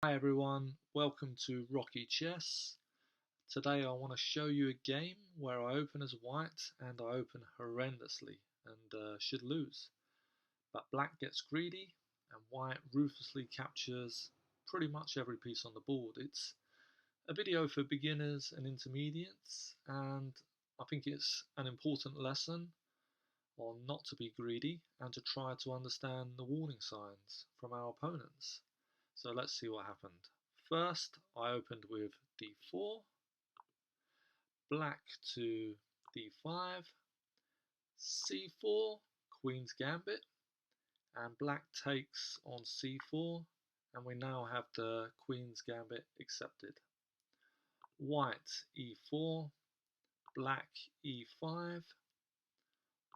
Hi everyone, welcome to Rocky Chess. Today I want to show you a game where I open as white and I open horrendously and should lose. But black gets greedy and white ruthlessly captures pretty much every piece on the board. It's a video for beginners and intermediates, and I think it's an important lesson on not to be greedy and to try to understand the warning signs from our opponents. So let's see what happened. First, I opened with d4, black to d5, c4, queen's gambit, and black takes on c4, and we now have the queen's gambit accepted. White e4, black e5,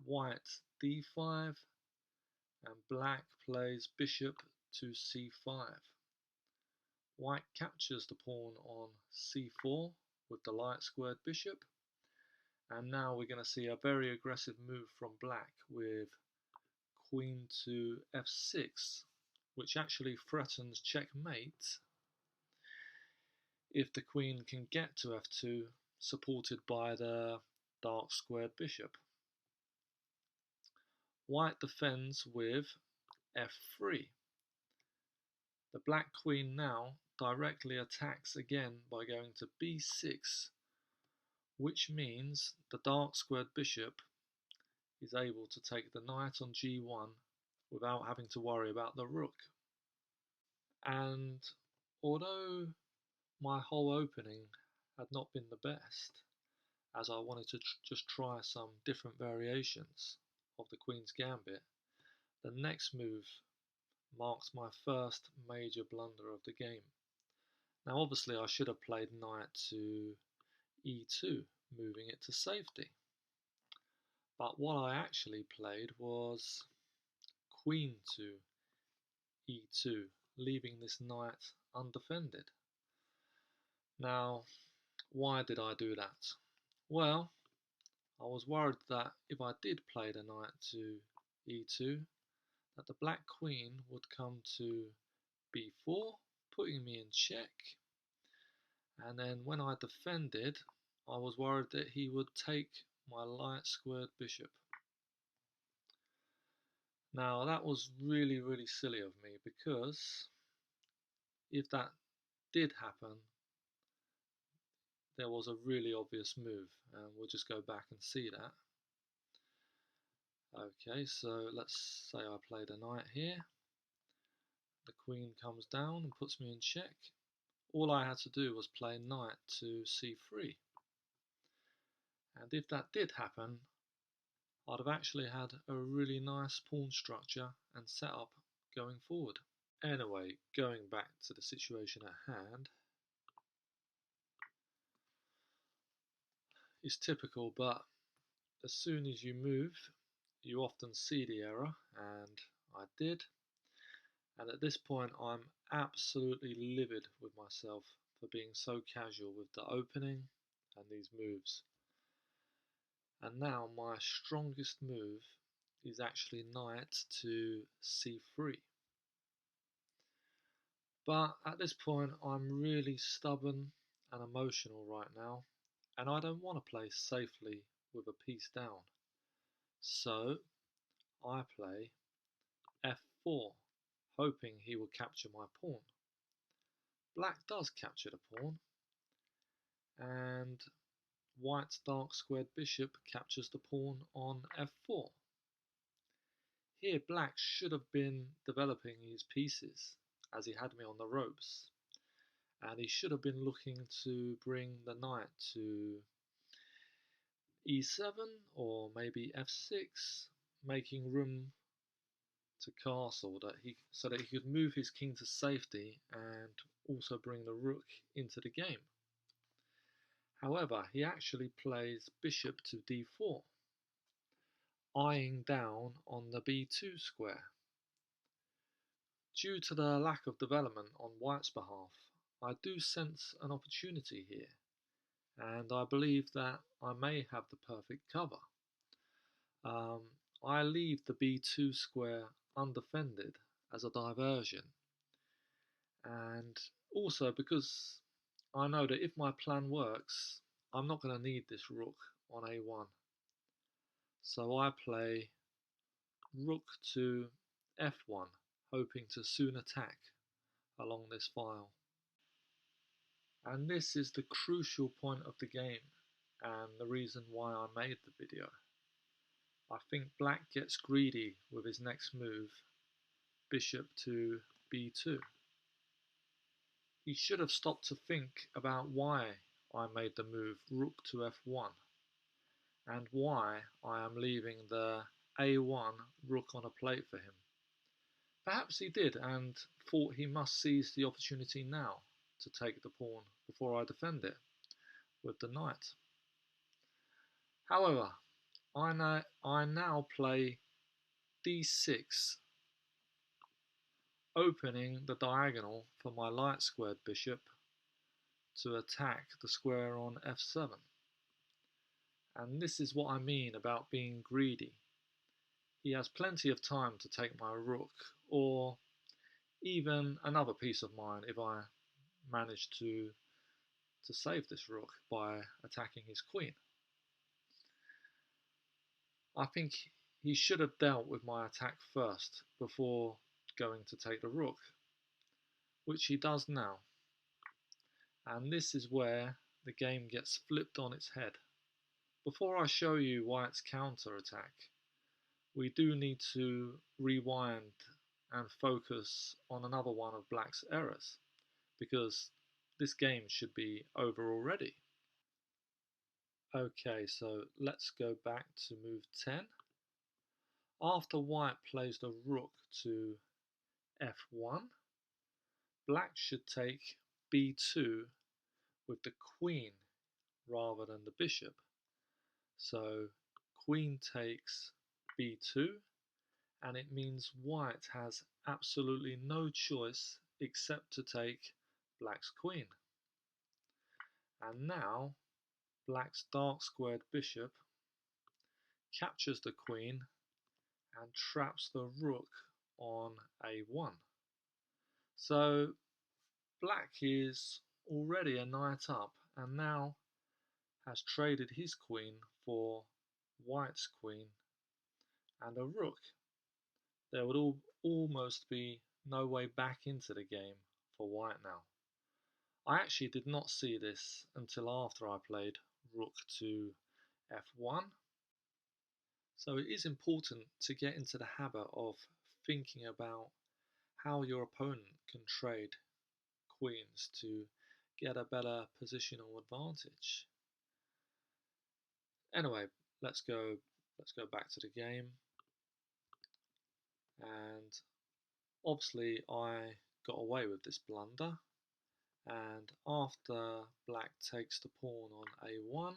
white d5, and black plays bishop to c5. White captures the pawn on c4 with the light squared bishop, and now we're going to see a very aggressive move from black with queen to f6, which actually threatens checkmate if the queen can get to f2 supported by the dark squared bishop. White defends with f3. The black queen now directly attacks again by going to b6, which means the dark squared bishop is able to take the knight on g1 without having to worry about the rook. And although my whole opening had not been the best, as I wanted to just try some different variations of the Queen's Gambit, the next move marks my first major blunder of the game. Now obviously I should have played knight to e2, moving it to safety. But what I actually played was queen to e2, leaving this knight undefended. Now, why did I do that? Well, I was worried that if I did play the knight to e2, that the black queen would come to b4, putting me in check. And then when I defended, I was worried that he would take my light squared bishop. Now that was really silly of me, because if that did happen, there was a really obvious move, and we'll just go back and see that. Okay, so let's say I played a knight here. The queen comes down and puts me in check. All I had to do was play knight to c3. And if that did happen, I'd have actually had a really nice pawn structure and setup going forward. Anyway, going back to the situation at hand, it's typical, but as soon as you move, you often see the error, and I did. And at this point, I'm absolutely livid with myself for being so casual with the opening and these moves. And now my strongest move is actually knight to c3. But at this point, I'm really stubborn and emotional right now, and I don't want to play safely with a piece down. So I play f4, hoping he will capture my pawn. Black does capture the pawn, and white's dark squared bishop captures the pawn on f4. Here black should have been developing his pieces, as he had me on the ropes, and he should have been looking to bring the knight to e7 or maybe f6, making room to castle so that he could move his king to safety and also bring the rook into the game. However, he actually plays bishop to d4, eyeing down on the b2 square. Due to the lack of development on white's behalf, I do sense an opportunity here, and I believe that I may have the perfect cover. I leave the b2 square undefended as a diversion, And also because I know that if my plan works, I'm not going to need this rook on a1. So I play rook to f1, hoping to soon attack along this file. And this is the crucial point of the game and the reason why I made the video. I think black gets greedy with his next move, bishop to b2. He should have stopped to think about why I made the move rook to f1 and why I am leaving the a1 rook on a plate for him. Perhaps he did and thought he must seize the opportunity now to take the pawn before I defend it with the knight. However, I now play d6, opening the diagonal for my light squared bishop to attack the square on f7. And this is what I mean about being greedy. He has plenty of time to take my rook, or even another piece of mine if I manage to save this rook by attacking his queen. I think he should have dealt with my attack first before going to take the rook, which he does now. And this is where the game gets flipped on its head. Before I show you white's counter-attack, we do need to rewind and focus on another one of black's errors, because this game should be over already. Okay, so let's go back to move 10. After white plays the rook to f1, black should take b2 with the queen rather than the bishop. So queen takes b2, and it means white has absolutely no choice except to take black's queen. And now black's dark squared bishop captures the queen and traps the rook on a1. So black is already a knight up and now has traded his queen for white's queen and a rook. There would almost be no way back into the game for white now. I actually did not see this until after I played rook to f1. So it is important to get into the habit of thinking about how your opponent can trade queens to get a better positional advantage. Anyway, let's go back to the game. And obviously I got away with this blunder, and after black takes the pawn on a1,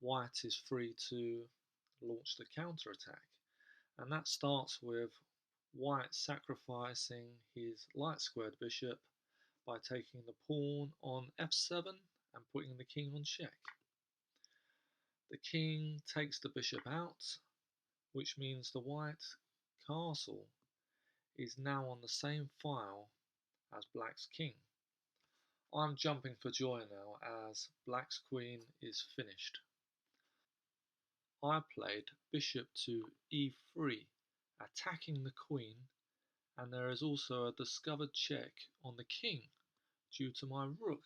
white is free to launch the counter-attack, and that starts with white sacrificing his light squared bishop by taking the pawn on f7 and putting the king on check. The king takes the bishop out, which means the white castle is now on the same file as black's king. I'm jumping for joy now as black's queen is finished. I played bishop to e3, attacking the queen, and there is also a discovered check on the king due to my rook.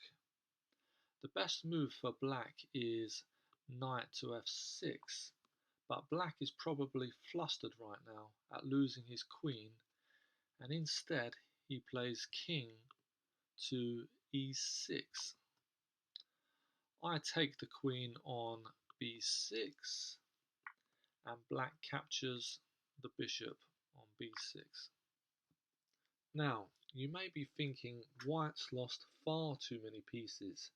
The best move for black is knight to f6, but black is probably flustered right now at losing his queen, and instead he plays king to e6. I take the queen on b6, and black captures the bishop on b6. Now, you may be thinking white's lost far too many pieces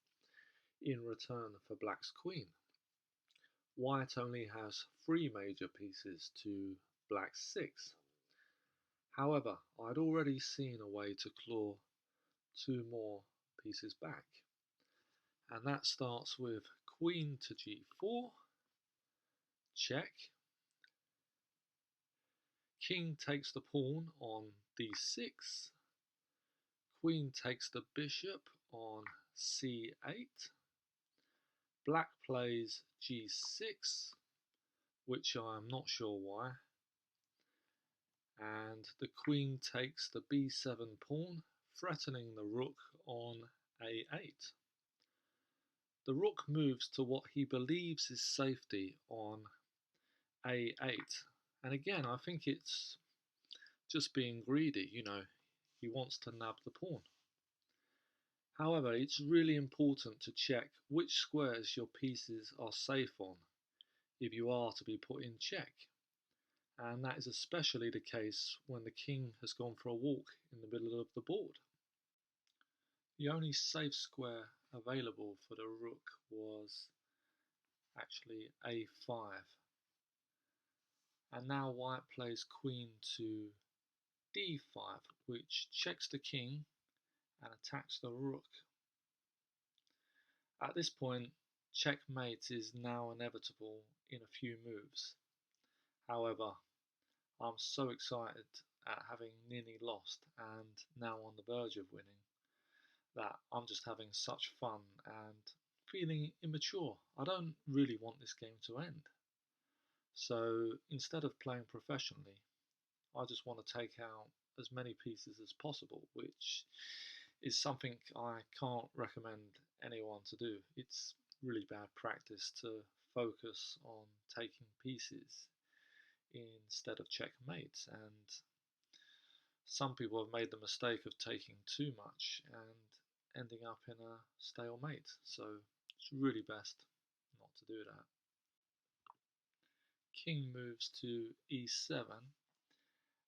in return for black's queen. White only has 3 major pieces to black's 6. However, I'd already seen a way to claw 2 more pieces back. And that starts with queen to g4, check. King takes the pawn on d6, queen takes the bishop on c8. Black plays g6, which I'm not sure why. And the queen takes the b7 pawn, threatening the rook on a8. The rook moves to what he believes is safety on a8. And again, I think it's just being greedy, he wants to nab the pawn. However, it's really important to check which squares your pieces are safe on if you are to be put in check. And that is especially the case when the king has gone for a walk in the middle of the board. The only safe square available for the rook was actually a5. And now white plays queen to d5, which checks the king and attacks the rook. At this point, checkmate is now inevitable in a few moves. However, I'm so excited at having nearly lost and now on the verge of winning that I'm just having such fun and feeling immature. I don't really want this game to end. So instead of playing professionally, I just want to take out as many pieces as possible, which is something I can't recommend anyone to do. It's really bad practice to focus on taking pieces instead of checkmate, and some people have made the mistake of taking too much and ending up in a stalemate, so it's really best not to do that. King moves to e7,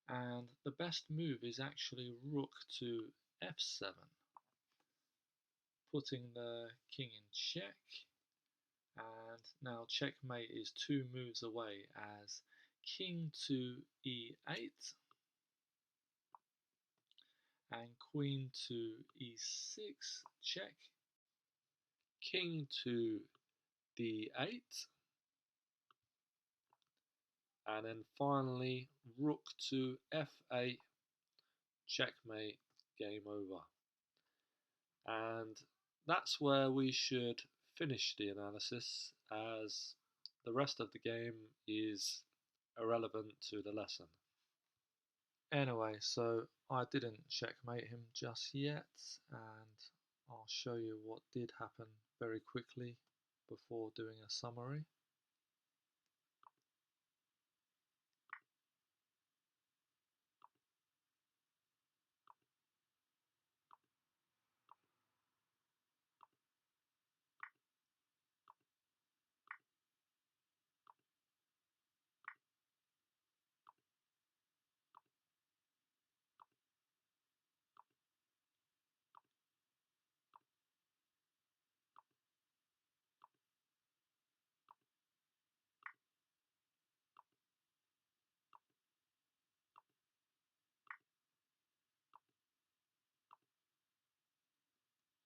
and the best move is actually rook to f7, putting the king in check, and now checkmate is 2 moves away as king to e8 and queen to e6 check, king to d8, and then finally rook to f8, checkmate, game over. And that's where we should finish the analysis, as the rest of the game is irrelevant to the lesson. Anyway, so I didn't checkmate him just yet, and I'll show you what did happen very quickly before doing a summary.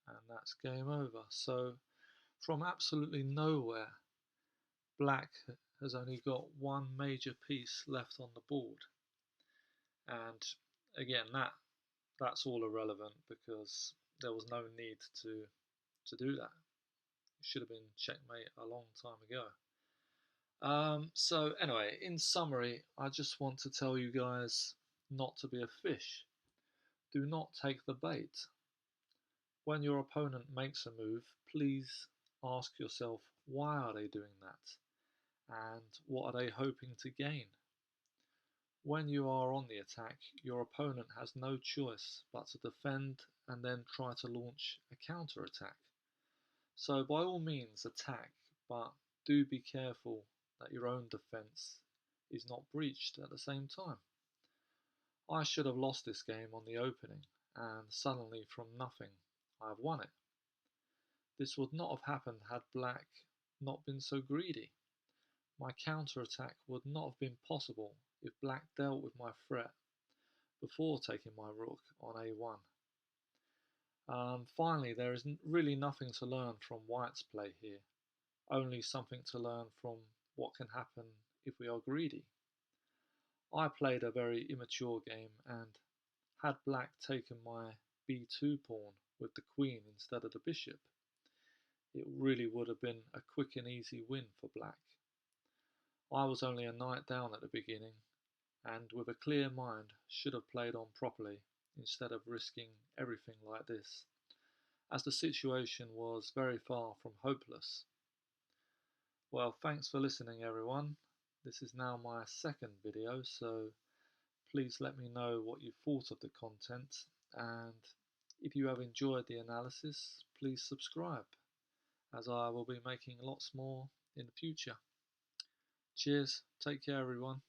And that's game over. So from absolutely nowhere, black has only got one major piece left on the board. And again, that's all irrelevant because there was no need to do that. It should have been checkmate a long time ago. So anyway, in summary, I just want to tell you guys not to be a fish. Do not take the bait. When your opponent makes a move, please ask yourself, why are they doing that? And what are they hoping to gain? When you are on the attack, your opponent has no choice but to defend and then try to launch a counter-attack. So by all means attack, but do be careful that your own defense is not breached at the same time. I should have lost this game on the opening, and suddenly from nothing I have won it. This would not have happened had black not been so greedy. My counter-attack would not have been possible if black dealt with my threat before taking my rook on a1. Finally, there is really nothing to learn from white's play here, only something to learn from what can happen if we are greedy. I played a very immature game, and had black taken my b2 pawn with the queen instead of the bishop, it really would have been a quick and easy win for black. I was only a knight down at the beginning, and with a clear mind should have played on properly instead of risking everything like this, as the situation was very far from hopeless. Well, thanks for listening everyone. This is now my second video, so please let me know what you thought of the content, and if you have enjoyed the analysis, please subscribe, as I will be making lots more in the future. Cheers, take care everyone.